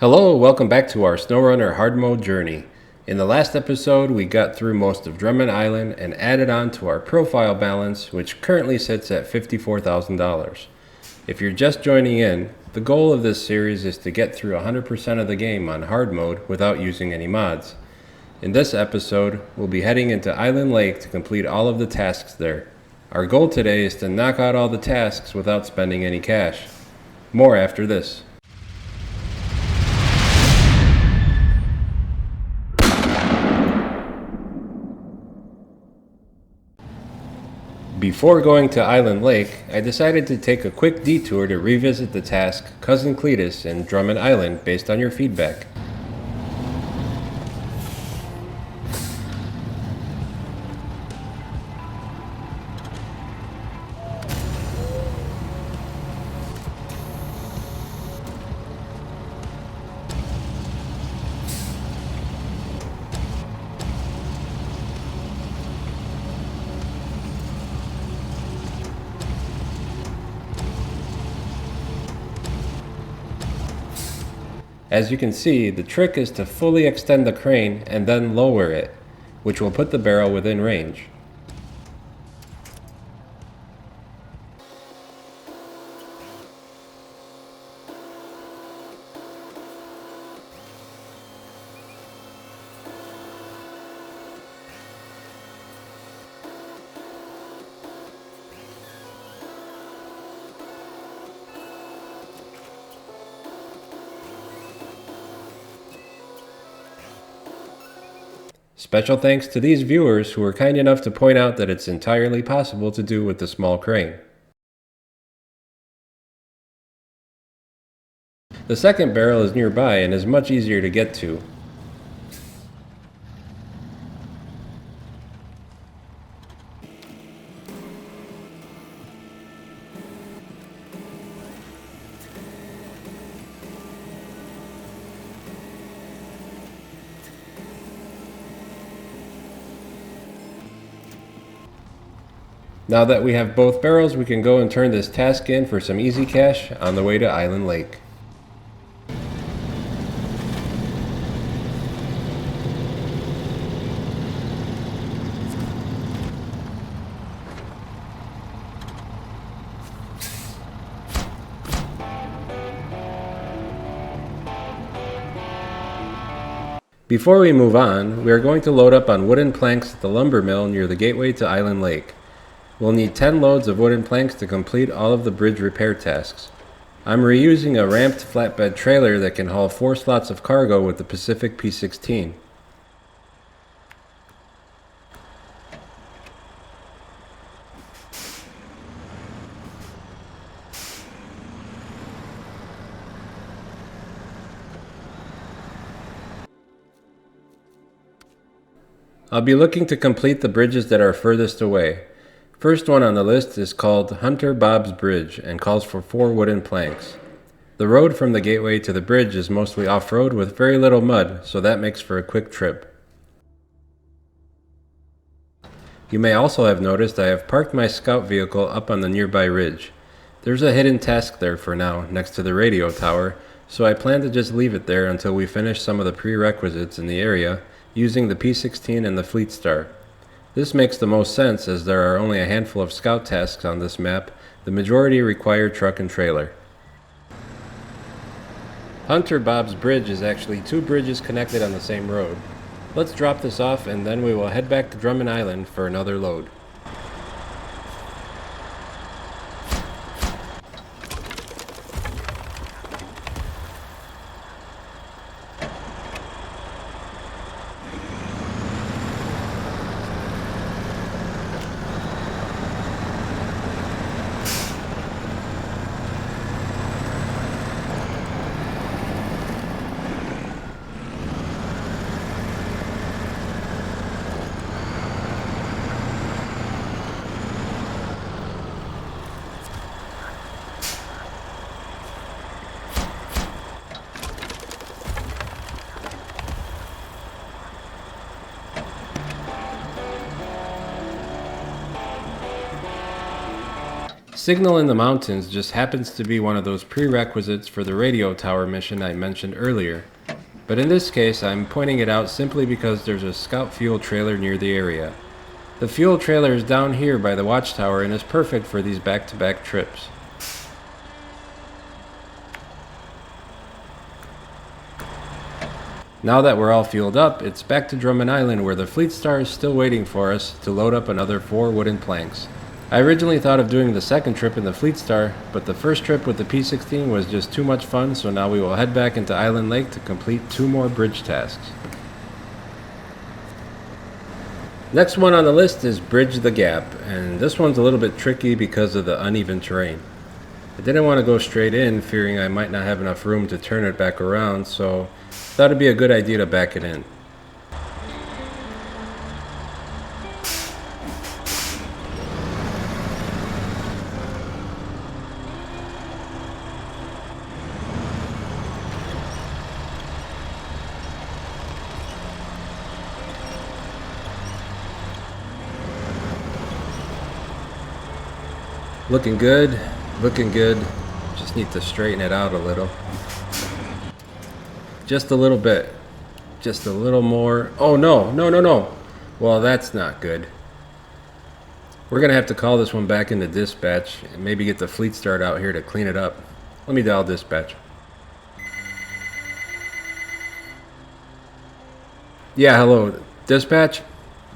Hello, welcome back to our SnowRunner hard mode journey. In the last episode, we got through most of Drummond Island and added on to our profile balance, which currently sits at $54,000. If you're just joining in, the goal of this series is to get through 100% of the game on hard mode without using any mods. In this episode, we'll be heading into Island Lake to complete all of the tasks there. Our goal today is to knock out all the tasks without spending any cash. More after this. Before going to Island Lake, I decided to take a quick detour to revisit the task Cousin Cletus in Drummond Island based on your feedback. As you can see, the trick is to fully extend the crane and then lower it, which will put the barrel within range. Special thanks to these viewers who were kind enough to point out that it's entirely possible to do with the small crane. The second barrel is nearby and is much easier to get to. Now that we have both barrels, we can go and turn this task in for some easy cash on the way to Island Lake. Before we move on, we are going to load up on wooden planks at the lumber mill near the gateway to Island Lake. We'll need 10 loads of wooden planks to complete all of the bridge repair tasks. I'm reusing a ramped flatbed trailer that can haul 4 slots of cargo with the Pacific P16. I'll be looking to complete the bridges that are furthest away. First one on the list is called Hunter Bob's Bridge and calls for 4 wooden planks. The road from the gateway to the bridge is mostly off-road with very little mud, so that makes for a quick trip. You may also have noticed I have parked my scout vehicle up on the nearby ridge. There's a hidden task there for now, next to the radio tower, so I plan to just leave it there until we finish some of the prerequisites in the area, using the P16 and the Fleet Star. This makes the most sense as there are only a handful of scout tasks on this map. The majority require truck and trailer. Hunter Bob's Bridge is actually 2 bridges connected on the same road. Let's drop this off and then we will head back to Drummond Island for another load. Signal in the mountains just happens to be one of those prerequisites for the radio tower mission I mentioned earlier. But in this case, I'm pointing it out simply because there's a scout fuel trailer near the area. The fuel trailer is down here by the watchtower and is perfect for these back-to-back trips. Now that we're all fueled up, it's back to Drummond Island where the Fleet Star is still waiting for us to load up another 4 wooden planks. I originally thought of doing the second trip in the Fleet Star, but the first trip with the P-16 was just too much fun, so now we will head back into Island Lake to complete 2 more bridge tasks. Next one on the list is Bridge the Gap, and this one's a little bit tricky because of the uneven terrain. I didn't want to go straight in, fearing I might not have enough room to turn it back around, so I thought it'd be a good idea to back it in. Looking good, looking good. Just need to straighten it out a little. Just a little bit. Just a little more. Oh no, no, no, no. Well, that's not good. We're gonna have to call this one back into dispatch and maybe get the Fleet Start out here to clean it up. Let me dial dispatch. Yeah, hello. Dispatch?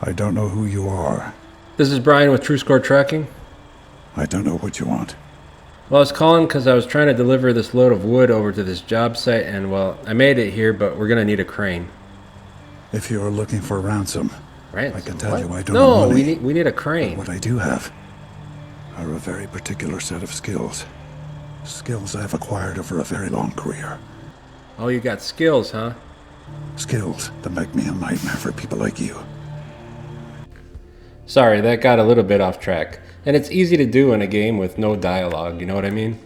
I don't know who you are. This is Brian with TrueScore Tracking. I don't know what you want. Well, I was calling because I was trying to deliver this load of wood over to this job site, and well, I made it here, but we're gonna need a crane. If you're looking for ransom, Ransom? I can tell What? you I don't have money. No, we need a crane. But what I do have are a very particular set of skills. Skills I've acquired over a very long career. Oh, you got skills, huh? Skills that make me a nightmare for people like you. Sorry, that got a little bit off track. And it's easy to do in a game with no dialogue, you know what I mean?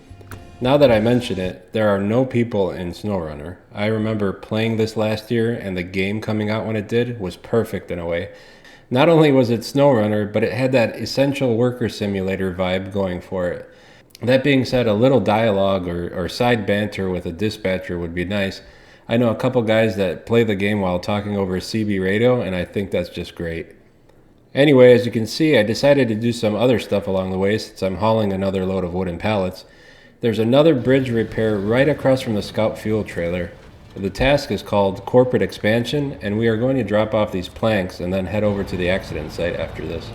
Now that I mention it, there are no people in SnowRunner. I remember playing this last year, and the game coming out when it did was perfect in a way. Not only was it SnowRunner, but it had that essential worker simulator vibe going for it. That being said, a little dialogue or side banter with a dispatcher would be nice. I know a couple guys that play the game while talking over CB radio, and I think that's just great. Anyway, as you can see, I decided to do some other stuff along the way since I'm hauling another load of wooden pallets. There's another bridge repair right across from the scout fuel trailer. The task is called Corporate Expansion, and we are going to drop off these planks and then head over to the accident site after this.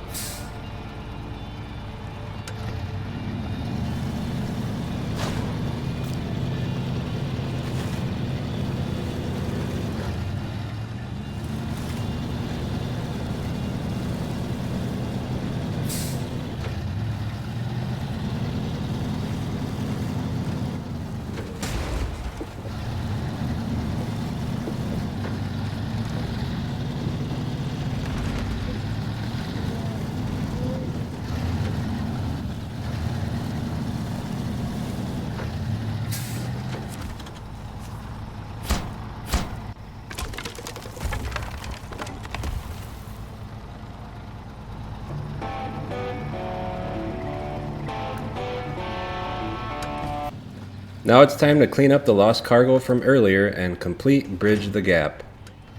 Now it's time to clean up the lost cargo from earlier and complete Bridge the Gap.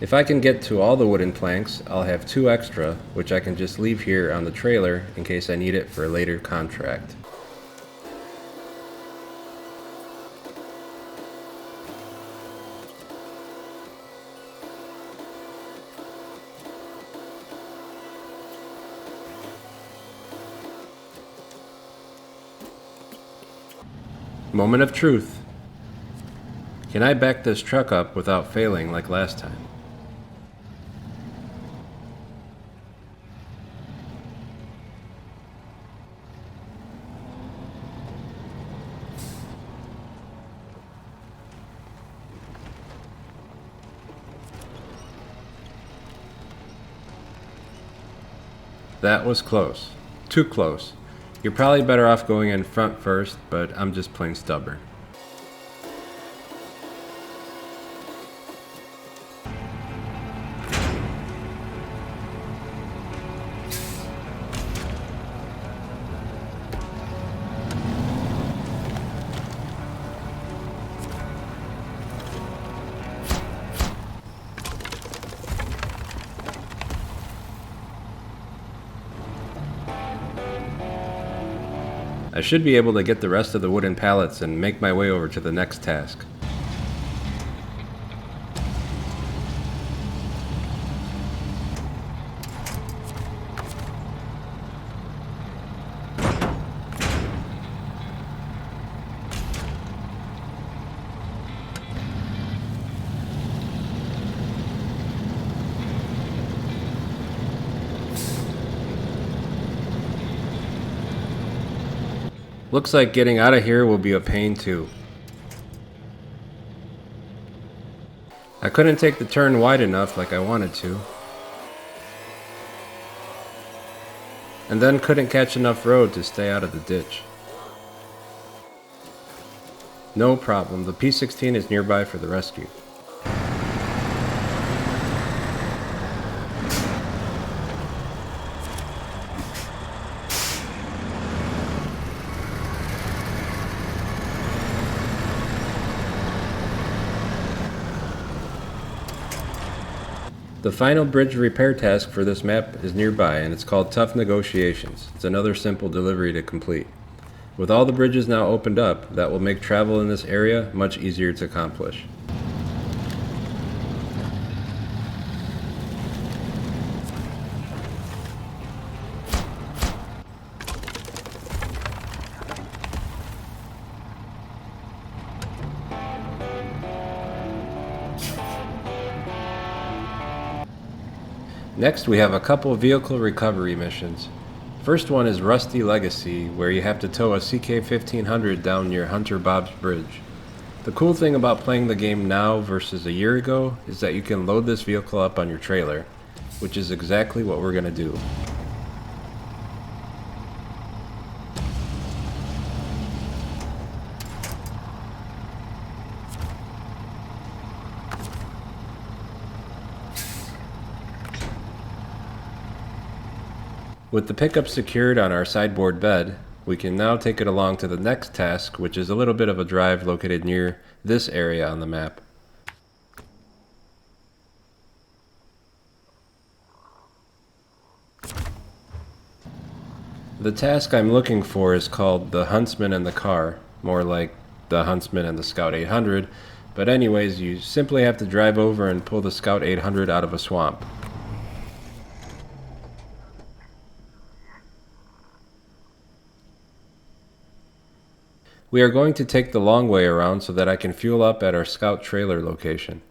If I can get to all the wooden planks, I'll have 2 extra, which I can just leave here on the trailer in case I need it for a later contract. Moment of truth. Can I back this truck up without failing like last time? That was close. Too close. You're probably better off going in front first, but I'm just plain stubborn. I should be able to get the rest of the wooden pallets and make my way over to the next task. Looks like getting out of here will be a pain too. I couldn't take the turn wide enough like I wanted to. And then couldn't catch enough road to stay out of the ditch. No problem, the P16 is nearby for the rescue. The final bridge repair task for this map is nearby, and it's called Tough Negotiations. It's another simple delivery to complete. With all the bridges now opened up, that will make travel in this area much easier to accomplish. Next, we have a couple vehicle recovery missions. First one is Rusty Legacy, where you have to tow a CK1500 down near Hunter Bob's Bridge. The cool thing about playing the game now versus a year ago is that you can load this vehicle up on your trailer, which is exactly what we're going to do. With the pickup secured on our sideboard bed, we can now take it along to the next task, which is a little bit of a drive located near this area on the map. The task I'm looking for is called the Huntsman and the Car, more like the Huntsman and the Scout 800, but anyways, you simply have to drive over and pull the Scout 800 out of a swamp. We are going to take the long way around so that I can fuel up at our Scout trailer location.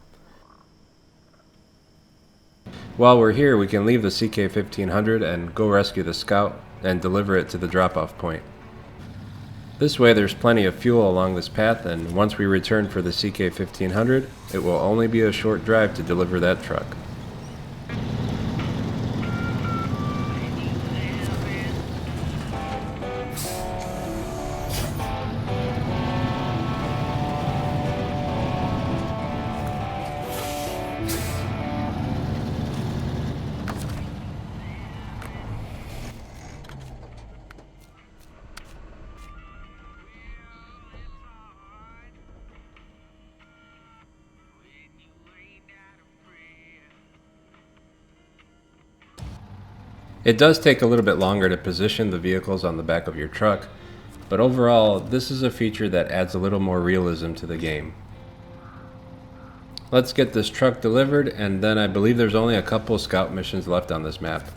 While we're here, we can leave the CK1500 and go rescue the Scout and deliver it to the drop-off point. This way there's plenty of fuel along this path, and once we return for the CK1500, it will only be a short drive to deliver that truck. It does take a little bit longer to position the vehicles on the back of your truck, but overall, this is a feature that adds a little more realism to the game. Let's get this truck delivered, and then I believe there's only a couple Scout missions left on this map.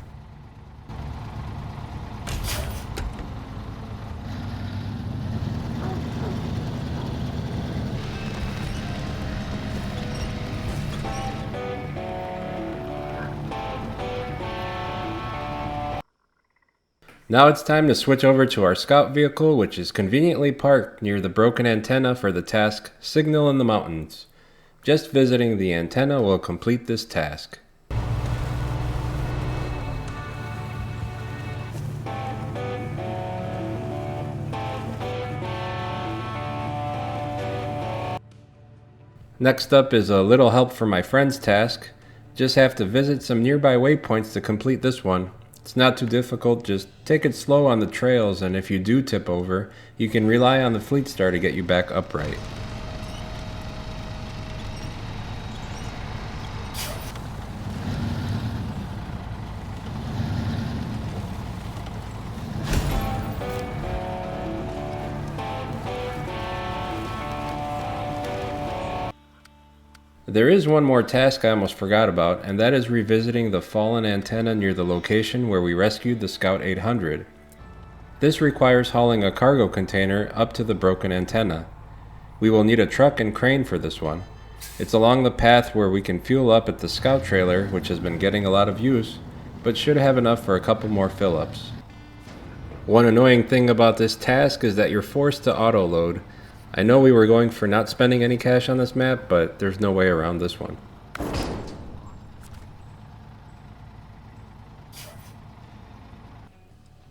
Now it's time to switch over to our Scout vehicle, which is conveniently parked near the broken antenna for the task Signal in the Mountains. Just visiting the antenna will complete this task. Next up is a little help from my friend's task. Just have to visit some nearby waypoints to complete this one. It's not too difficult, just take it slow on the trails, and if you do tip over, you can rely on the Fleet Star to get you back upright. There is one more task I almost forgot about, and that is revisiting the fallen antenna near the location where we rescued the Scout 800. This requires hauling a cargo container up to the broken antenna. We will need a truck and crane for this one. It's along the path where we can fuel up at the Scout trailer, which has been getting a lot of use, but should have enough for a couple more fill-ups. One annoying thing about this task is that you're forced to auto-load. I know we were going for not spending any cash on this map, but there's no way around this one.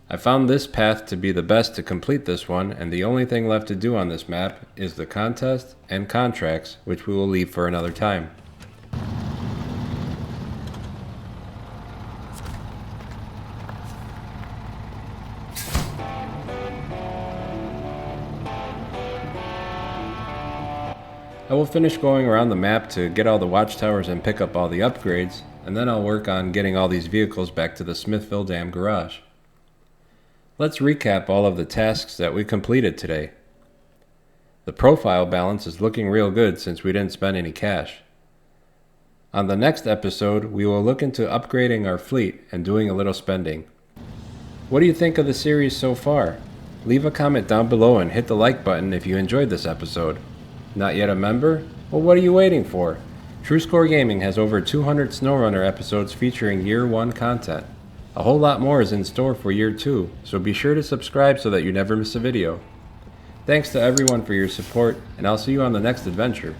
I found this path to be the best to complete this one, and the only thing left to do on this map is the contest and contracts, which we will leave for another time. I will finish going around the map to get all the watchtowers and pick up all the upgrades, and then I'll work on getting all these vehicles back to the Smithville Dam garage. Let's recap all of the tasks that we completed today. The profile balance is looking real good since we didn't spend any cash. On the next episode, we will look into upgrading our fleet and doing a little spending. What do you think of the series so far? Leave a comment down below and hit the like button if you enjoyed this episode. Not yet a member? Well, what are you waiting for? TrueScore Gaming has over 200 SnowRunner episodes featuring Year 1 content. A whole lot more is in store for Year 2, so be sure to subscribe so that you never miss a video. Thanks to everyone for your support, and I'll see you on the next adventure.